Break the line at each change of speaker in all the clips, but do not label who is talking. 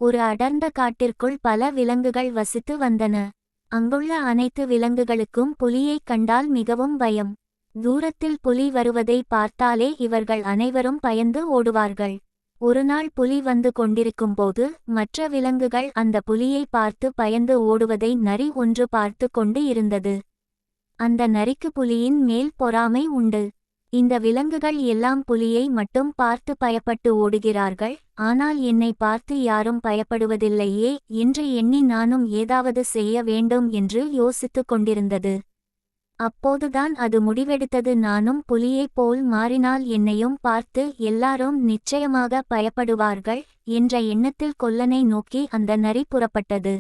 ஒரு அடர்ந்த காட்டிற்குள் பல விலங்குகள் வசித்து வந்தன. அங்குள்ள அனைத்து விலங்குகளுக்கும் புலியைக் கண்டால் மிகவும் பயம். தூரத்தில் புலி வருவதை பார்த்தாலே இவர்கள் அனைவரும் பயந்து ஓடுவார்கள். ஒருநாள் புலி வந்து கொண்டிருக்கும்போது மற்ற விலங்குகள் அந்த புலியை பார்த்து பயந்து ஓடுவதை நரி ஒன்று பார்த்து கொண்டு இருந்தது. அந்த நரிக்கு புலியின் மேல் பொறாமை உண்டு. இந்த விலங்குகள் எல்லாம் புலியை மட்டும் பார்த்து பயப்பட்டு ஓடுகிறார்கள், ஆனால் என்னை பார்த்து யாரும் பயப்படுவதில்லையே என்று எண்ணி நானும் ஏதாவது செய்ய வேண்டும் என்று யோசித்துக் கொண்டிருந்தது. அப்போதுதான் அது முடிவெடுத்தது, நானும் புலியைப் போல் மாறினால் என்னையும் பார்த்து எல்லாரும் நிச்சயமாக பயப்படுவார்கள் என்ற எண்ணத்தில் கொல்லனை நோக்கி அந்த நரி புறப்பட்டது.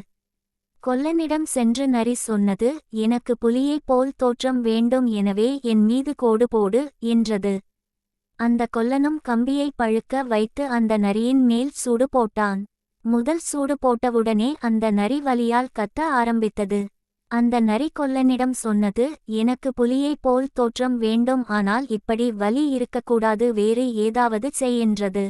கொல்லனிடம் சென்று நரி சொன்னது, எனக்கு புலியைப் போல் தோற்றம் வேண்டும், எனவே என் மீது கோடு போடு என்றது. அந்த கொல்லனும் கம்பியை பழுக்க வைத்து அந்த நரியின் மேல் சூடு போட்டான். முதல் சூடு போட்டவுடனே அந்த நரி வலியால் கத்த ஆரம்பித்தது. அந்த நரி கொல்லனிடம் சொன்னது, எனக்கு புலியைப் போல் தோற்றம் வேண்டும், ஆனால் இப்படி வலி இருக்கக்கூடாது, வேறு ஏதாவது செய் என்றது.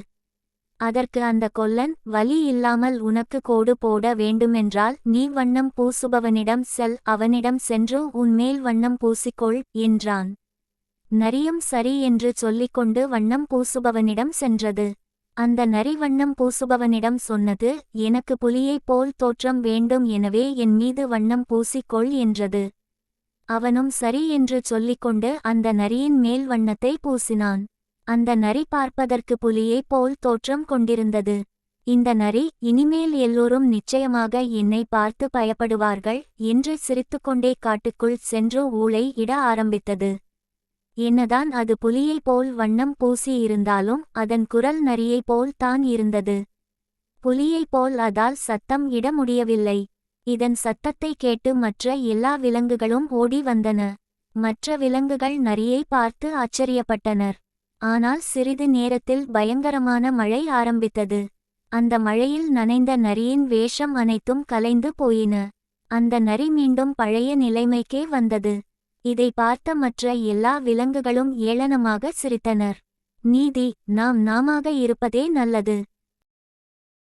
அதற்கு அந்த கொல்லன், வலி இல்லாமல் உனக்கு கோடு போட வேண்டுமென்றால் நீ வண்ணம் பூசுபவனிடம் செல், அவனிடம் சென்று உன்மேல் வண்ணம் பூசிக்கொள் என்றான். நரியும் சரி என்று சொல்லிக்கொண்டு வண்ணம் பூசுபவனிடம் சென்றது. அந்த நரி வண்ணம் பூசுபவனிடம் சொன்னது, எனக்கு புலியைப் போல் தோற்றம் வேண்டும், எனவே என் மீது வண்ணம் பூசிக்கொள் என்றது. அவனும் சரி என்று சொல்லிக்கொண்டு அந்த நரியின் மேல் வண்ணத்தை பூசினான். அந்த நரி பார்ப்பதற்கு புலியைப் போல் தோற்றம் கொண்டிருந்தது. இந்த நரி, இனிமேல் எல்லோரும் நிச்சயமாக என்னை பார்த்து பயப்படுவார்கள் என்று சிரித்துக்கொண்டே காட்டுக்குள் சென்று ஊளை இட ஆரம்பித்தது. என்னதான் அது புலியைப் போல் வண்ணம் பூசி இருந்தாலும் அதன் குரல் நரியைப் போல் தான் இருந்தது. புலியைப் போல் அதால் சத்தம் இட முடியவில்லை. இதன் சத்தத்தை கேட்டு மற்ற எல்லா விலங்குகளும் ஓடி வந்தன. மற்ற விலங்குகள் நரியை பார்த்து ஆச்சரியப்பட்டனர். ஆனால் சிறிது நேரத்தில் பயங்கரமான மழை ஆரம்பித்தது. அந்த மழையில் நனைந்த நரியின் வேஷம் அனைத்தும் கலைந்து போயின. அந்த நரி மீண்டும் பழைய நிலைமைக்கே வந்தது. இதை பார்த்த மற்ற எல்லா விலங்குகளும் ஏளனமாக சிரித்தனர். நீதி, நாமாக இருப்பதே நல்லது.